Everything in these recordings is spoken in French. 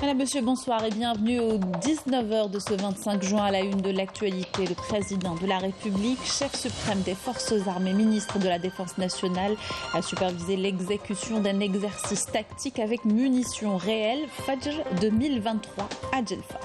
Madame, Monsieur, bonsoir et bienvenue aux 19h de ce 25 juin à la une de l'actualité. Le président de la République, chef suprême des forces armées, ministre de la Défense nationale, a supervisé l'exécution d'un exercice tactique avec munitions réelles, Fajr 2023 à Djelfa.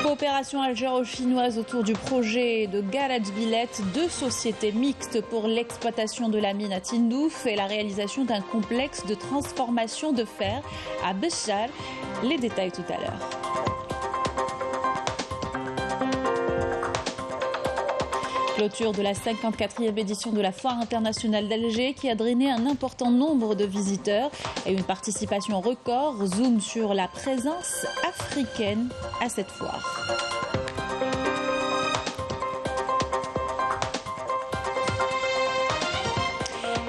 Coopération algéro-chinoise autour du projet de Garage Villette, deux sociétés mixtes pour l'exploitation de la mine à Tindouf et la réalisation d'un complexe de transformation de fer à Béchar. Les détails tout à l'heure. Clôture de la 54e édition de la Foire internationale d'Alger qui a drainé un important nombre de visiteurs et une participation record. Zoom sur la présence africaine à cette foire.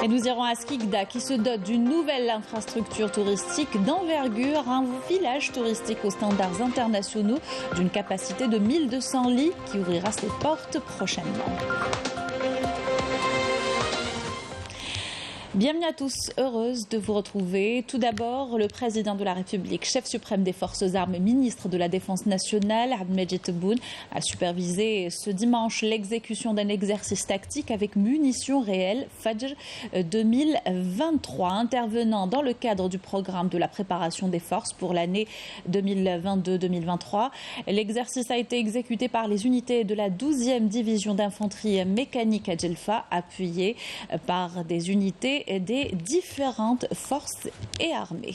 Et nous irons à Skikda qui se dote d'une nouvelle infrastructure touristique d'envergure, un village touristique aux standards internationaux d'une capacité de 1200 lits qui ouvrira ses portes prochainement. Bienvenue à tous, heureuse de vous retrouver. Tout d'abord, le président de la République, chef suprême des forces armées, ministre de la Défense nationale, Abdelmajid Tebboune, a supervisé ce dimanche l'exécution d'un exercice tactique avec munitions réelles, Fajr 2023, intervenant dans le cadre du programme de la préparation des forces pour l'année 2022-2023. L'exercice a été exécuté par les unités de la 12e division d'infanterie mécanique à Djelfa, appuyées par des unités des différentes forces et armées.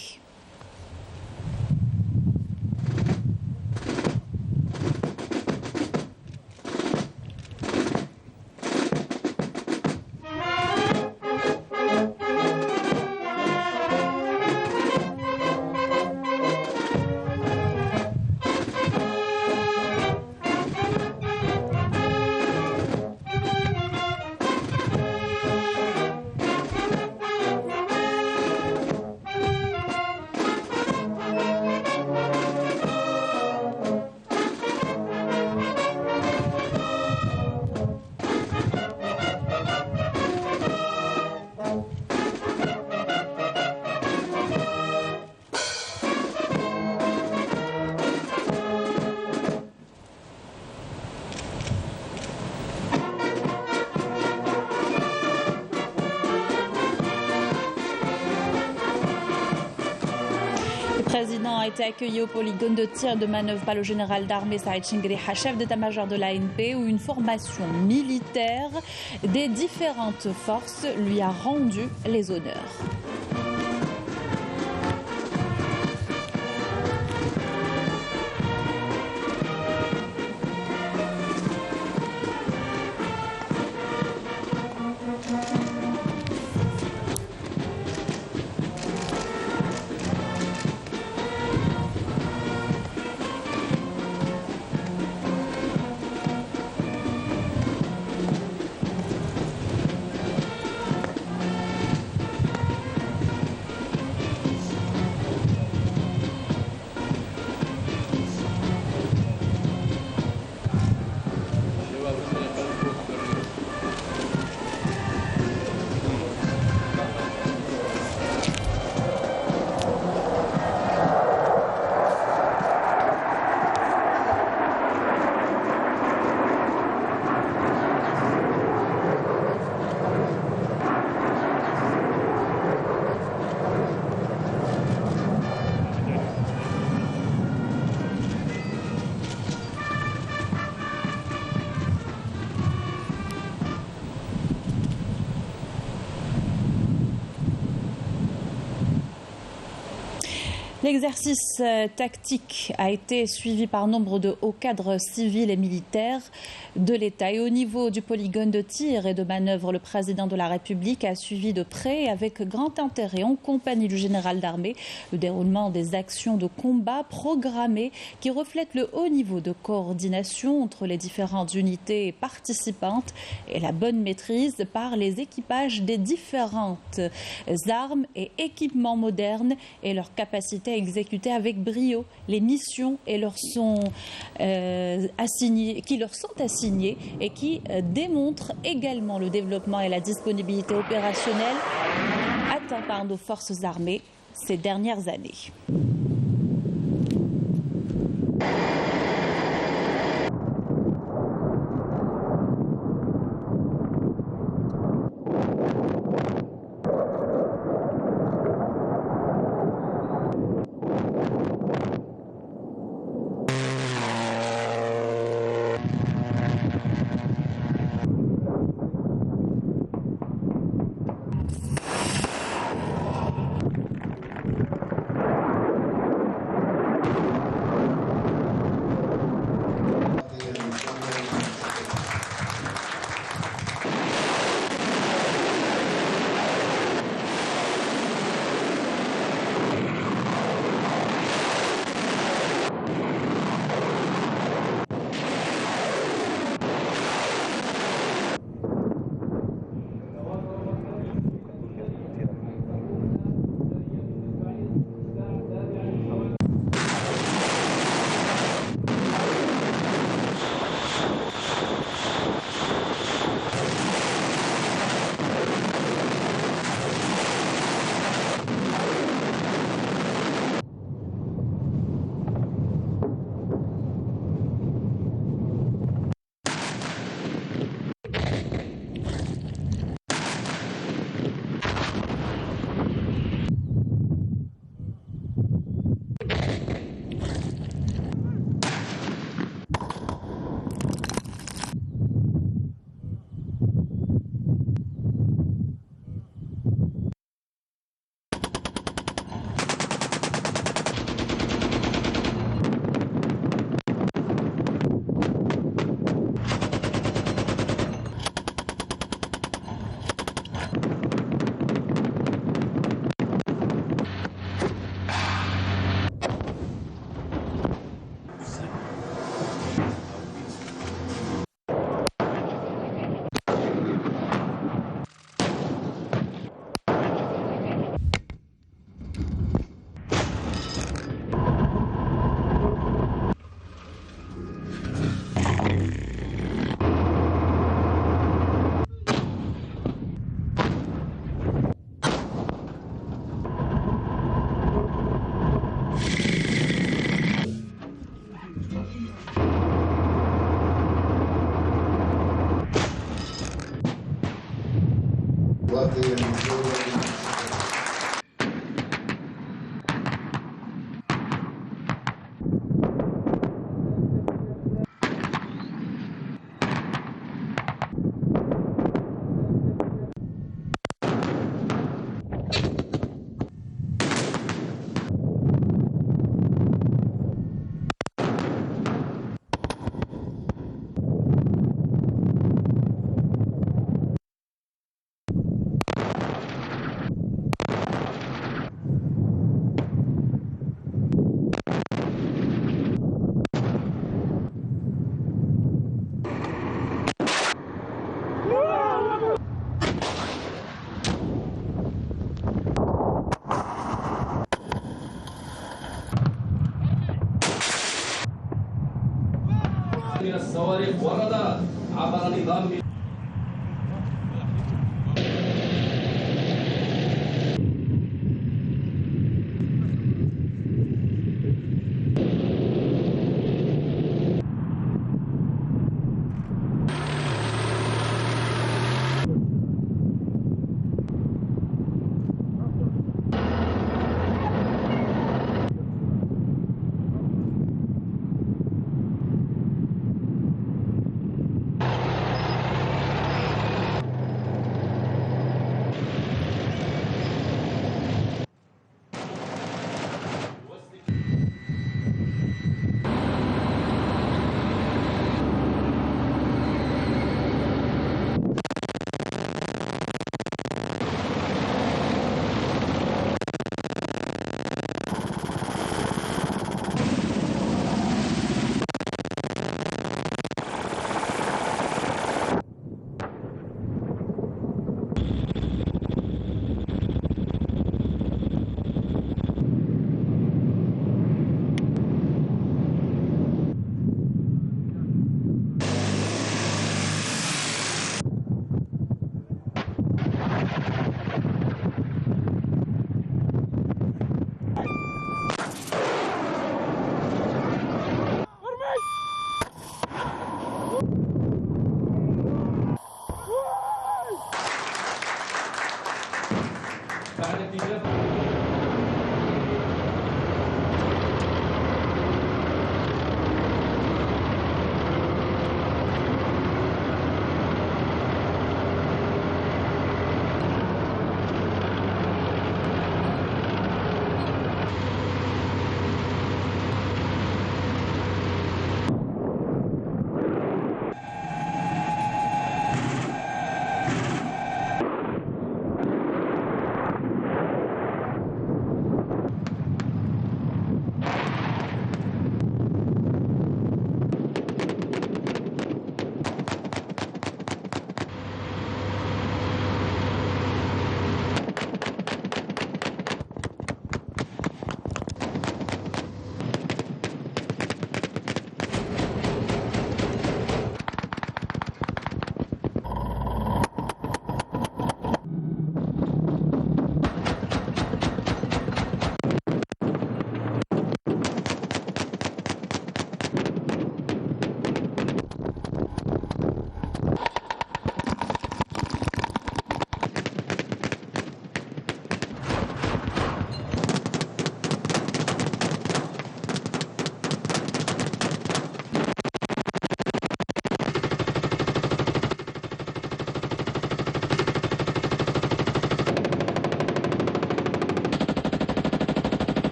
Le président a été accueilli au polygone de tir de manœuvre par le général d'armée Saïd Chingriha, chef d'état-major de l'ANP, où une formation militaire des différentes forces lui a rendu les honneurs. L'exercice tactique a été suivi par nombre de hauts cadres civils et militaires de l'État. Et au niveau du polygone de tir et de manœuvre, le président de la République a suivi de près et avec grand intérêt, en compagnie du général d'armée, le déroulement des actions de combat programmées qui reflètent le haut niveau de coordination entre les différentes unités participantes et la bonne maîtrise par les équipages des différentes armes et équipements modernes et leur capacité été à exécuter avec brio les missions qui leur sont assignées et qui démontrent également le développement et la disponibilité opérationnelle atteint par nos forces armées ces dernières années.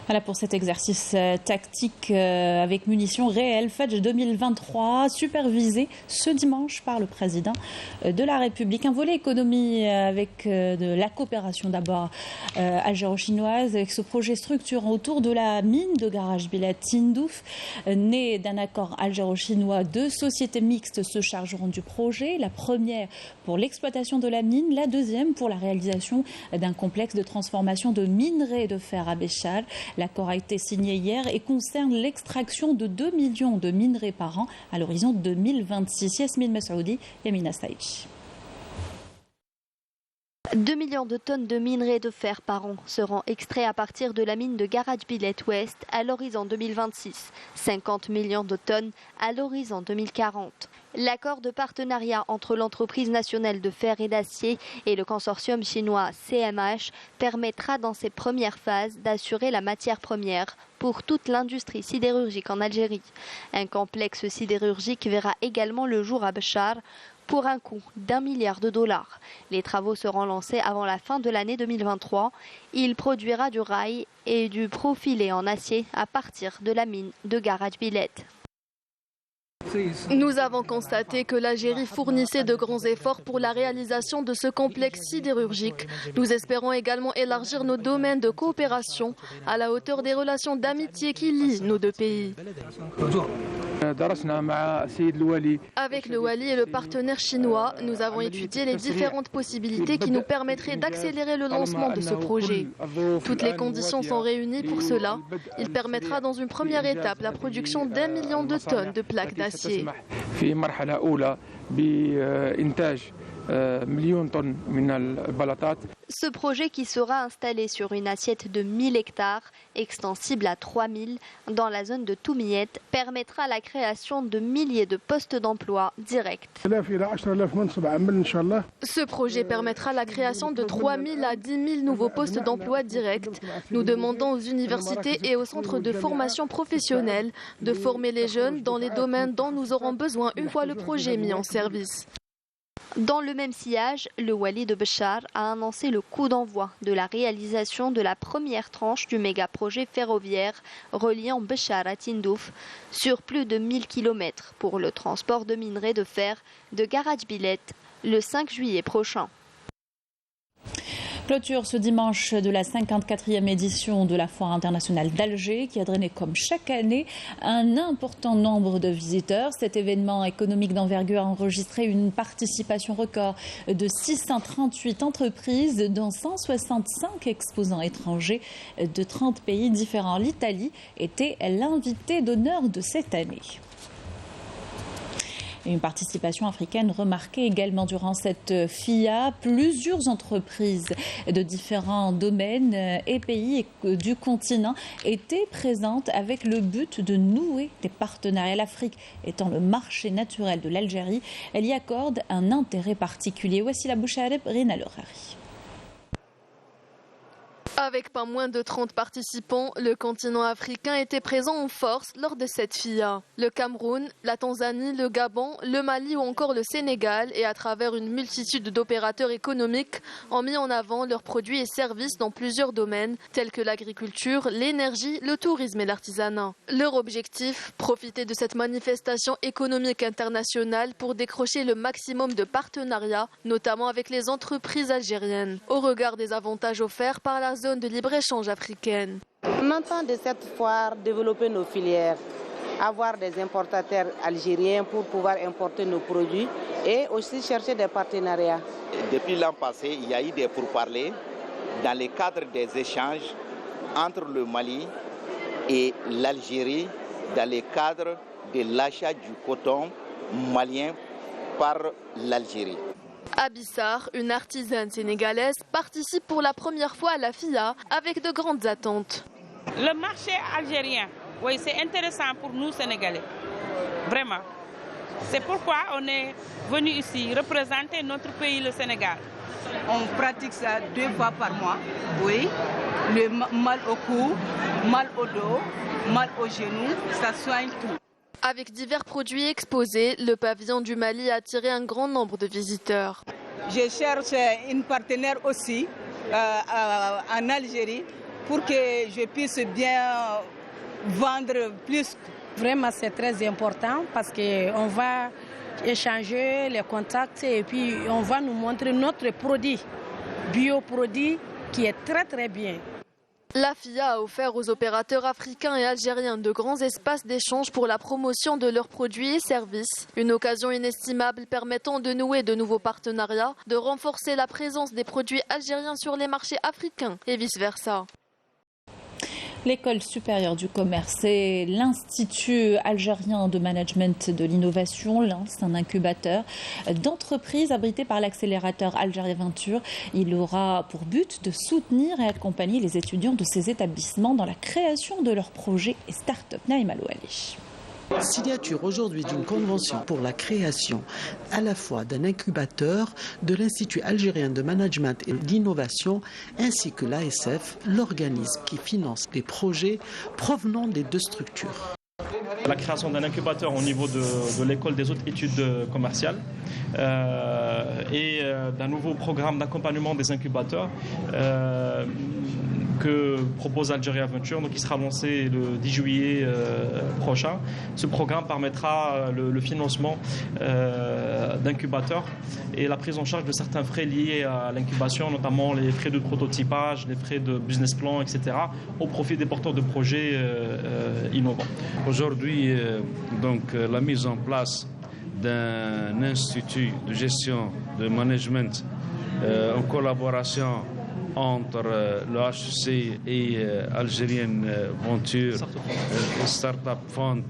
Voilà pour cet exercice tactique avec munitions réelles Fadj 2023, supervisé ce dimanche par le président de la République. Un volet économie avec de la coopération d'abord algéro-chinoise avec ce projet structurant autour de la mine de Garachbila Tindouf. Né d'un accord algéro-chinois, deux sociétés mixtes se chargeront du projet. La première pour l'exploitation de la mine, la deuxième pour la réalisation d'un complexe de transformation de minerais de fer à Béchar. L'accord a été signé hier et concerne l'extraction de 2 millions de minerais par an à l'horizon 2026. Yasmine Massoudi, Yamina Staïch. 2 millions de tonnes de minerais de fer par an seront extraits à partir de la mine de Garachbila Ouest à l'horizon 2026, 50 millions de tonnes à l'horizon 2040. L'accord de partenariat entre l'entreprise nationale de fer et d'acier et le consortium chinois CMH permettra dans ses premières phases d'assurer la matière première pour toute l'industrie sidérurgique en Algérie. Un complexe sidérurgique verra également le jour à Béchar pour un coût d'1 milliard de dollars. Les travaux seront lancés avant la fin de l'année 2023. Il produira du rail et du profilé en acier à partir de la mine de Garachbila. Nous avons constaté que l'Algérie fournissait de grands efforts pour la réalisation de ce complexe sidérurgique. Nous espérons également élargir nos domaines de coopération à la hauteur des relations d'amitié qui lient nos deux pays. Avec le Wali et le partenaire chinois, nous avons étudié les différentes possibilités qui nous permettraient d'accélérer le lancement de ce projet. Toutes les conditions sont réunies pour cela. Il permettra dans une première étape la production d'1 million de tonnes de plaques d'acier. Ce projet qui sera installé sur une assiette de 1000 hectares, extensible à 3000 dans la zone de Toumiyet, permettra la création de milliers de postes d'emploi directs. Ce projet permettra la création de 3000 à 10 000 nouveaux postes d'emploi directs. Nous demandons aux universités et aux centres de formation professionnelle de former les jeunes dans les domaines dont nous aurons besoin une fois le projet mis en service. Dans le même sillage, le Wali de Béchar a annoncé le coup d'envoi de la réalisation de la première tranche du méga-projet ferroviaire reliant Béchar à Tindouf sur plus de 1000 km pour le transport de minerais de fer de Garachbila le 5 juillet prochain. Clôture ce dimanche de la 54e édition de la Foire internationale d'Alger qui a drainé comme chaque année un important nombre de visiteurs. Cet événement économique d'envergure a enregistré une participation record de 638 entreprises dont 165 exposants étrangers de 30 pays différents. L'Italie était l'invité d'honneur de cette année. Une participation africaine remarquée également durant cette FIA. Plusieurs entreprises de différents domaines et pays du continent étaient présentes avec le but de nouer des partenariats. L'Afrique étant le marché naturel de l'Algérie, elle y accorde un intérêt particulier. Voici la Bouchareb, Rina Lerari. Avec pas moins de 30 participants, le continent africain était présent en force lors de cette FIA. Le Cameroun, la Tanzanie, le Gabon, le Mali ou encore le Sénégal et à travers une multitude d'opérateurs économiques ont mis en avant leurs produits et services dans plusieurs domaines tels que l'agriculture, l'énergie, le tourisme et l'artisanat. Leur objectif, profiter de cette manifestation économique internationale pour décrocher le maximum de partenariats, notamment avec les entreprises algériennes, au regard des avantages offerts par la zone de libre-échange africaine. On entend de cette foire développer nos filières, avoir des importateurs algériens pour pouvoir importer nos produits et aussi chercher des partenariats. Depuis l'an passé, il y a eu des pourparlers dans le cadre des échanges entre le Mali et l'Algérie dans le cadre de l'achat du coton malien par l'Algérie. Abissar, une artisane sénégalaise, participe pour la première fois à la FIA avec de grandes attentes. Le marché algérien, oui, c'est intéressant pour nous Sénégalais, vraiment. C'est pourquoi on est venu ici représenter notre pays, le Sénégal. On pratique ça 2 fois par mois, oui. Le mal au cou, mal au dos, mal au genou, ça soigne tout. Avec divers produits exposés, le pavillon du Mali a attiré un grand nombre de visiteurs. Je cherche une partenaire aussi en Algérie pour que je puisse bien vendre plus. Vraiment, c'est très important parce qu'on va échanger les contacts et puis on va nous montrer notre produit, bioproduit, qui est très très bien. La FIA a offert aux opérateurs africains et algériens de grands espaces d'échange pour la promotion de leurs produits et services. Une occasion inestimable permettant de nouer de nouveaux partenariats, de renforcer la présence des produits algériens sur les marchés africains et vice-versa. L'École supérieure du commerce et l'Institut algérien de management de l'innovation lancent un incubateur d'entreprises abrité par l'accélérateur Algérie Venture. Il aura pour but de soutenir et accompagner les étudiants de ces établissements dans la création de leurs projets et start-up. Naïma Louali. Signature aujourd'hui d'une convention pour la création à la fois d'un incubateur de l'Institut algérien de management et d'innovation ainsi que l'ASF, l'organisme qui finance les projets provenant des deux structures. La création d'un incubateur au niveau de l'école des hautes études commerciales et d'un nouveau programme d'accompagnement des incubateurs que propose Algérie Venture, donc qui sera lancé le 10 juillet prochain. Ce programme permettra le financement d'incubateurs et la prise en charge de certains frais liés à l'incubation, notamment les frais de prototypage, les frais de business plan, etc., au profit des porteurs de projets innovants. Aujourd'hui, la mise en place d'un institut de gestion, de management en collaboration entre le HEC et Algérienne Venture, Startup Fund,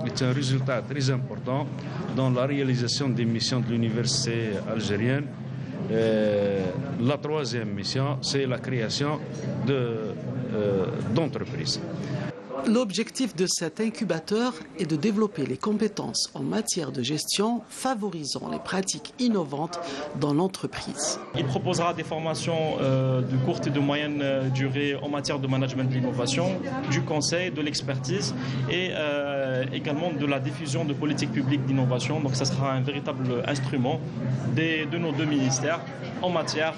est un résultat très important dans la réalisation des missions de l'université algérienne. La troisième mission, c'est la création d'entreprises. L'objectif de cet incubateur est de développer les compétences en matière de gestion, favorisant les pratiques innovantes dans l'entreprise. Il proposera des formations de courte et de moyenne durée en matière de management de l'innovation, du conseil, de l'expertise et également de la diffusion de politiques publiques d'innovation. Donc ça sera un véritable instrument de nos deux ministères en matière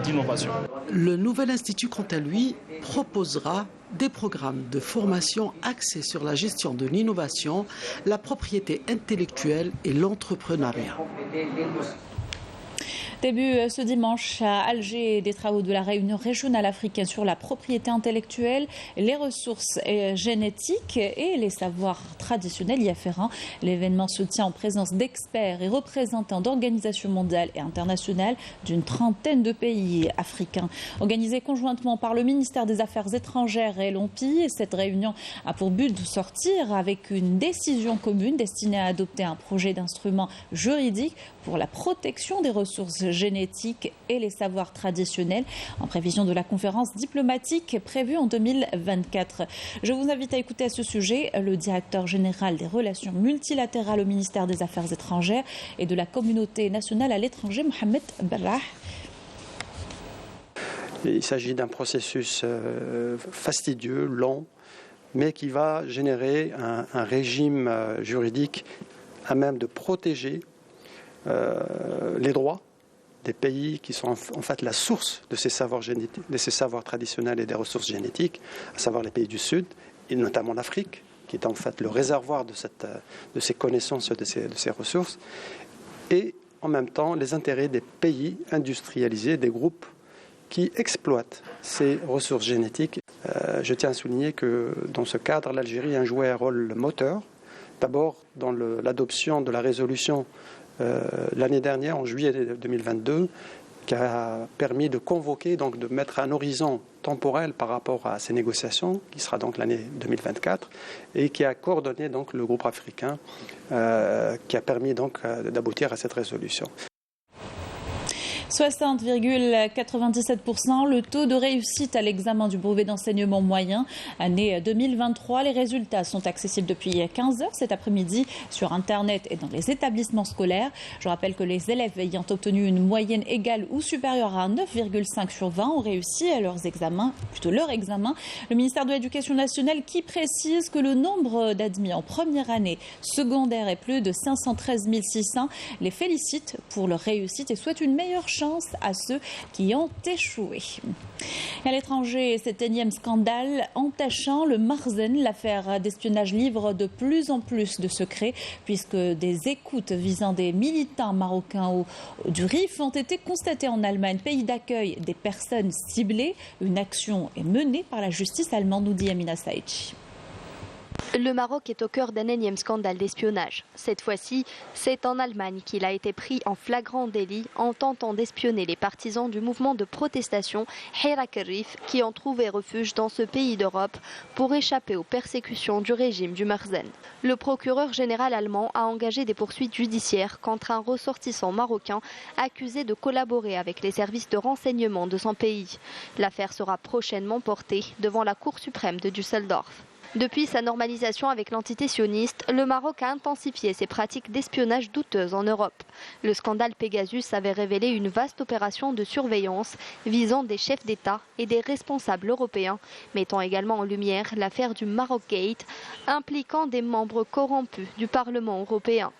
d'innovation. Le nouvel institut, quant à lui, proposera des programmes de formation axés sur la gestion de l'innovation, la propriété intellectuelle et l'entrepreneuriat. Début ce dimanche à Alger des travaux de la réunion régionale africaine sur la propriété intellectuelle, les ressources génétiques et les savoirs traditionnels y afférents. L'événement se tient en présence d'experts et représentants d'organisations mondiales et internationales d'une trentaine de pays africains. Organisé conjointement par le ministère des Affaires étrangères et l'OMPI, cette réunion a pour but de sortir avec une décision commune destinée à adopter un projet d'instrument juridique pour la protection des ressources génétiques et les savoirs traditionnels en prévision de la conférence diplomatique prévue en 2024. Je vous invite à écouter à ce sujet le directeur général des relations multilatérales au ministère des Affaires étrangères et de la communauté nationale à l'étranger, Mohamed Barrah. Il s'agit d'un processus fastidieux, long, mais qui va générer un régime juridique à même de protéger les droits des pays qui sont en fait la source de ces savoirs génétiques, de ces savoirs traditionnels et des ressources génétiques, à savoir les pays du Sud, et notamment l'Afrique, qui est en fait le réservoir de ces connaissances, de ces ressources, et en même temps les intérêts des pays industrialisés, des groupes qui exploitent ces ressources génétiques. Je tiens à souligner que dans ce cadre, l'Algérie a joué un rôle moteur, d'abord dans l'adoption de la résolution l'année dernière, en juillet 2022, qui a permis de convoquer, donc de mettre un horizon temporel par rapport à ces négociations, qui sera donc l'année 2024, et qui a coordonné donc le groupe africain, qui a permis donc d'aboutir à cette résolution. 60,97%, le taux de réussite à l'examen du brevet d'enseignement moyen, année 2023. Les résultats sont accessibles depuis 15 heures cet après-midi sur Internet et dans les établissements scolaires. Je rappelle que les élèves ayant obtenu une moyenne égale ou supérieure à 9,5 sur 20 ont réussi leur examen. Le ministère de l'Éducation nationale qui précise que le nombre d'admis en première année secondaire est plus de 513 600. Les félicite pour leur réussite et souhaite une meilleure chance chance à ceux qui ont échoué. Et à l'étranger, cet énième scandale entachant le Marzen, l'affaire d'espionnage livre de plus en plus de secrets puisque des écoutes visant des militants marocains du RIF ont été constatées en Allemagne, pays d'accueil des personnes ciblées. Une action est menée par la justice allemande, nous dit Amina Saïchi. Le Maroc est au cœur d'un énième scandale d'espionnage. Cette fois-ci, c'est en Allemagne qu'il a été pris en flagrant délit en tentant d'espionner les partisans du mouvement de protestation Hirak el-Rif qui ont trouvé refuge dans ce pays d'Europe pour échapper aux persécutions du régime du Marzen. Le procureur général allemand a engagé des poursuites judiciaires contre un ressortissant marocain accusé de collaborer avec les services de renseignement de son pays. L'affaire sera prochainement portée devant la Cour suprême de Düsseldorf. Depuis sa normalisation avec l'entité sioniste, le Maroc a intensifié ses pratiques d'espionnage douteuses en Europe. Le scandale Pegasus avait révélé une vaste opération de surveillance visant des chefs d'État et des responsables européens, mettant également en lumière l'affaire du Maroc Gate, impliquant des membres corrompus du Parlement européen.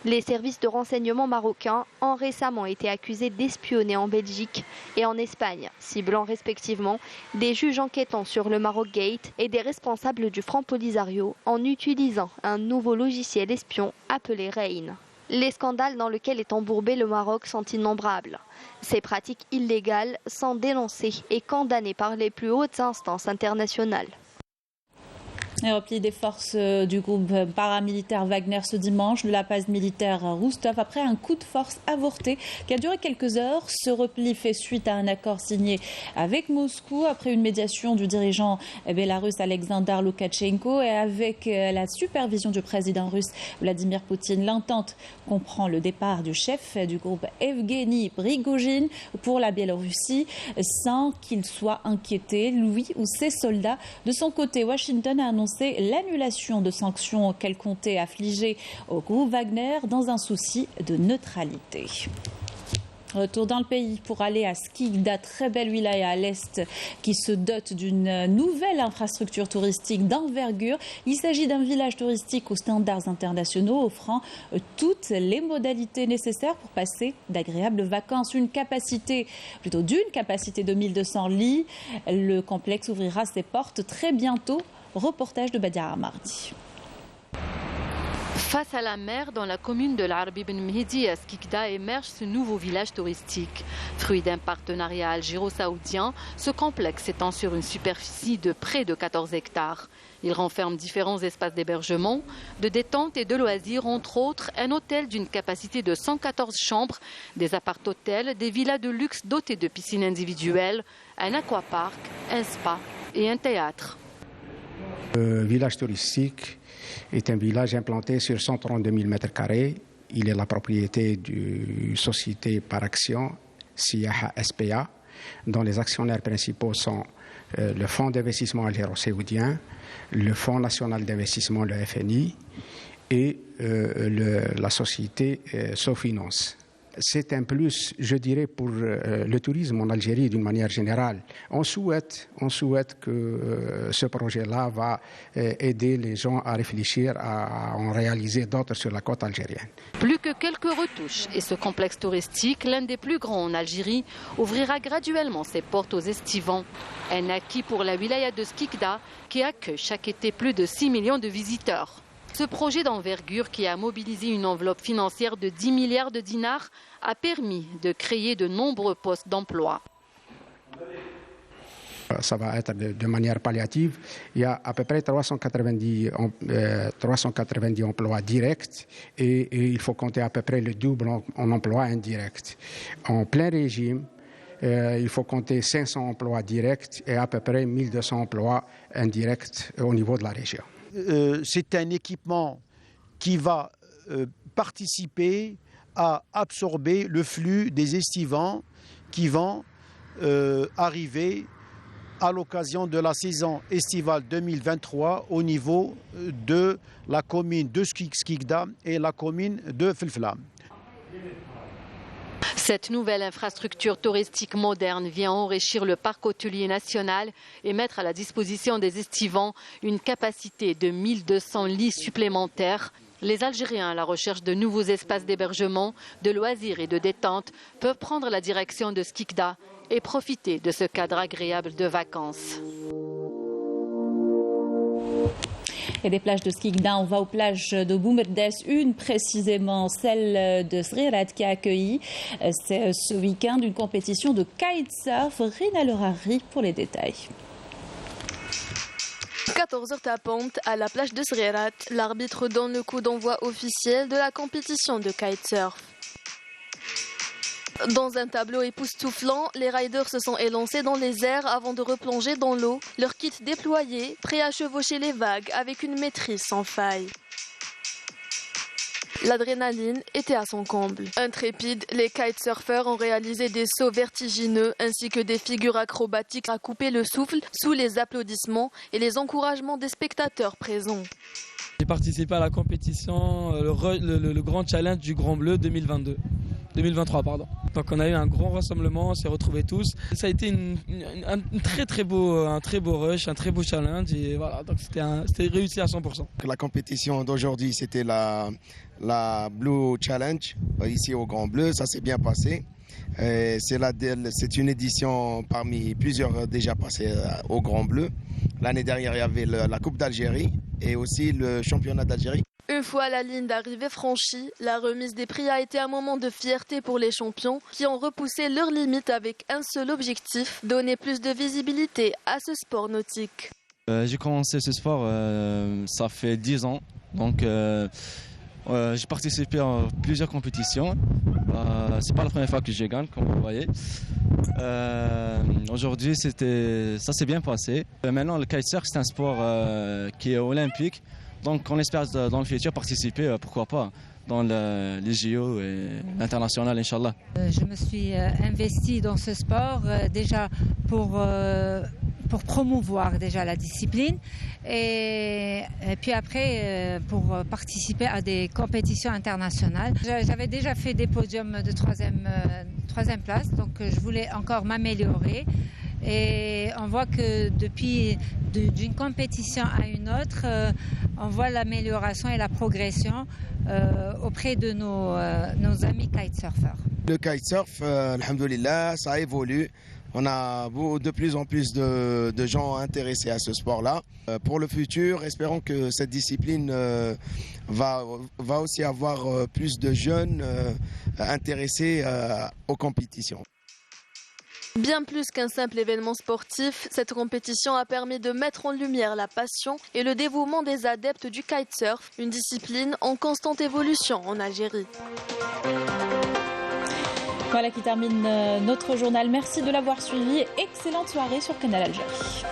Les services de renseignement marocains ont récemment été accusés d'espionner en Belgique et en Espagne, ciblant respectivement des juges enquêtant sur le Maroc Gate et des responsables du Front Polisario en utilisant un nouveau logiciel espion appelé Rain. Les scandales dans lesquels est embourbé le Maroc sont innombrables. Ces pratiques illégales sont dénoncées et condamnées par les plus hautes instances internationales. Le repli des forces du groupe paramilitaire Wagner ce dimanche de la base militaire Roustov après un coup de force avorté qui a duré quelques heures. Ce repli fait suite à un accord signé avec Moscou après une médiation du dirigeant bélarusse Alexander Loukachenko et avec la supervision du président russe Vladimir Poutine. L'entente comprend le départ du chef du groupe Evgeny Prigojine pour la Biélorussie sans qu'il soit inquiété, lui ou ses soldats. De son côté, Washington a annoncé l'annulation de sanctions qu'elle comptait affliger au groupe Wagner dans un souci de neutralité. Retour dans le pays pour aller à Skikda, très belle wilaya à l'est qui se dote d'une nouvelle infrastructure touristique d'envergure. Il s'agit d'un village touristique aux standards internationaux offrant toutes les modalités nécessaires pour passer d'agréables vacances. D'une capacité de 1200 lits, le complexe ouvrira ses portes très bientôt. Reportage de Badia Mardi. Face à la mer, dans la commune de l'Arbi Ben Mehdi à Skikda émerge ce nouveau village touristique. Fruit d'un partenariat algéro-saoudien, ce complexe s'étend sur une superficie de près de 14 hectares. Il renferme différents espaces d'hébergement, de détente et de loisirs, entre autres un hôtel d'une capacité de 114 chambres, des appart-hôtels, des villas de luxe dotées de piscines individuelles, un aquapark, un spa et un théâtre. Le village touristique est un village implanté sur 132 000 m². Il est la propriété d'une société par action, Siyaha SPA, dont les actionnaires principaux sont le Fonds d'investissement algéro-saoudien, le Fonds national d'investissement, le FNI, et la société Sofinance. C'est un plus, je dirais, pour le tourisme en Algérie d'une manière générale. On souhaite que ce projet-là va aider les gens à réfléchir à en réaliser d'autres sur la côte algérienne. Plus que quelques retouches et ce complexe touristique, l'un des plus grands en Algérie, ouvrira graduellement ses portes aux estivants. Un acquis pour la wilaya de Skikda qui accueille chaque été plus de 6 millions de visiteurs. Ce projet d'envergure qui a mobilisé une enveloppe financière de 10 milliards de dinars a permis de créer de nombreux postes d'emploi. Ça va être de manière palliative. Il y a à peu près 390 emplois directs et il faut compter à peu près le double en emplois indirects. En plein régime, il faut compter 500 emplois directs et à peu près 1200 emplois indirects au niveau de la région. C'est un équipement qui va participer à absorber le flux des estivants qui vont arriver à l'occasion de la saison estivale 2023 au niveau de la commune de Skikda et la commune de Felfla. Cette nouvelle infrastructure touristique moderne vient enrichir le parc hôtelier national et mettre à la disposition des estivants une capacité de 1200 lits supplémentaires. Les Algériens à la recherche de nouveaux espaces d'hébergement, de loisirs et de détente peuvent prendre la direction de Skikda et profiter de ce cadre agréable de vacances. Et des plages de Skikda, on va aux plages de Boumerdes, une précisément celle de Srirat qui a accueilli ce week-end une compétition de kitesurf. Rina Lerari pour les détails. 14h tapante à la plage de Srirat, l'arbitre donne le coup d'envoi officiel de la compétition de kitesurf. Dans un tableau époustouflant, les riders se sont élancés dans les airs avant de replonger dans l'eau, leur kit déployé, prêt à chevaucher les vagues avec une maîtrise sans faille. L'adrénaline était à son comble. Intrépides, les kitesurfers ont réalisé des sauts vertigineux ainsi que des figures acrobatiques à couper le souffle sous les applaudissements et les encouragements des spectateurs présents. J'ai participé à la compétition, le grand challenge du Grand Bleu 2023. Donc on a eu un grand rassemblement, on s'est retrouvés tous. Ça a été un très beau rush, un très beau challenge et voilà, donc c'était réussi à 100%. La compétition d'aujourd'hui, c'était la Blue Challenge ici au Grand Bleu, ça s'est bien passé. C'est une édition parmi plusieurs déjà passées au Grand Bleu. L'année dernière, il y avait la Coupe d'Algérie et aussi le championnat d'Algérie. Une fois la ligne d'arrivée franchie, la remise des prix a été un moment de fierté pour les champions qui ont repoussé leurs limites avec un seul objectif, donner plus de visibilité à ce sport nautique. J'ai commencé ce sport, ça fait 10 ans, donc j'ai participé à plusieurs compétitions. C'est pas la première fois que je gagne, comme vous voyez. Aujourd'hui, ça s'est bien passé. Maintenant, le kitesurf, c'est un sport qui est olympique. Donc on espère dans le futur participer, pourquoi pas, dans les JO et l'international, Inch'Allah. Je me suis investie dans ce sport déjà pour promouvoir déjà la discipline et puis après pour participer à des compétitions internationales. J'avais déjà fait des podiums de troisième place, donc je voulais encore m'améliorer. Et on voit que depuis d'une compétition à une autre, on voit l'amélioration et la progression auprès de nos amis kitesurfers. Le kitesurf, alhamdoulilah, ça évolue. On a de plus en plus de gens intéressés à ce sport-là. Pour le futur, espérons que cette discipline va aussi avoir plus de jeunes intéressés aux compétitions. Bien plus qu'un simple événement sportif, cette compétition a permis de mettre en lumière la passion et le dévouement des adeptes du kitesurf, une discipline en constante évolution en Algérie. Voilà qui termine notre journal. Merci de l'avoir suivi. Excellente soirée sur Canal Algérie.